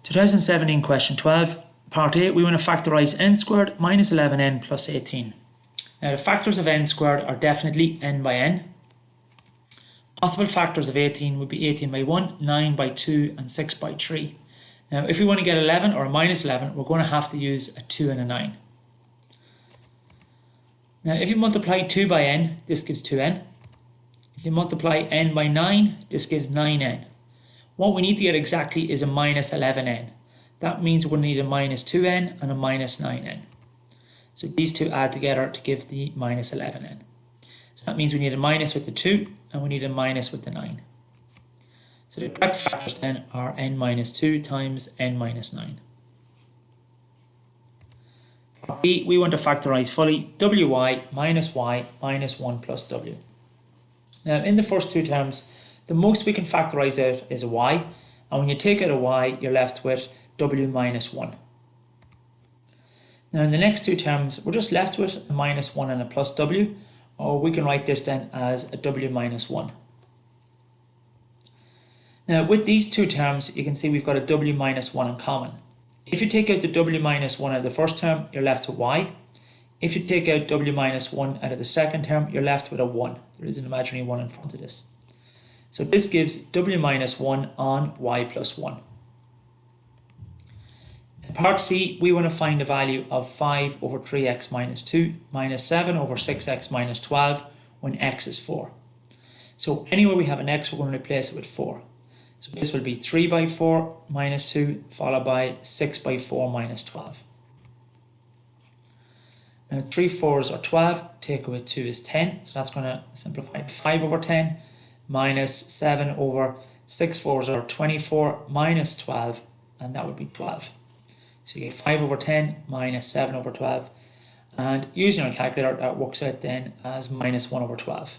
2017 question 12, part A, we want to factorise n squared minus 11n plus 18. Now the factors of n squared are definitely n by n. Possible factors of 18 would be 18 by 1, 9 by 2 and 6 by 3. Now if we want to get 11 or minus 11, we're going to have to use a 2 and a 9. Now if you multiply 2 by n, this gives 2n. If you multiply n by 9, this gives 9n. What we need to get exactly is a minus 11n. That means we'll need a minus 2n and a minus 9n. So these two add together to give the minus 11n. So that means we need a minus with the 2 and we need a minus with the 9. So the correct factors then are n minus 2 times n minus 9. For B, we want to factorise fully wy minus 1 plus w. Now in the first two terms, the most we can factorise out is a y, and when you take out a y, you're left with w minus 1. Now in the next two terms, we're just left with a minus 1 and a plus w, or we can write this then as a w minus 1. Now with these two terms, you can see we've got a w minus 1 in common. If you take out the w minus 1 out of the first term, you're left with y. If you take out w minus 1 out of the second term, you're left with a 1. There is an imaginary 1 in front of this. So this gives w minus 1 on y plus 1. In part C, we want to find the value of 5 over 3x minus 2 minus 7 over 6x minus 12 when x is 4. So anywhere we have an x, we're going to replace it with 4. So this will be 3 by 4 minus 2 followed by 6 by 4 minus 12. Now 3 4s are 12, take away 2 is 10, so that's going to simplify to 5 over 10 minus 7 over 6 4s are 24 minus 12, and that would be 12. So you get 5 over 10 minus 7 over 12, and using our calculator that works out then as minus 1 over 12.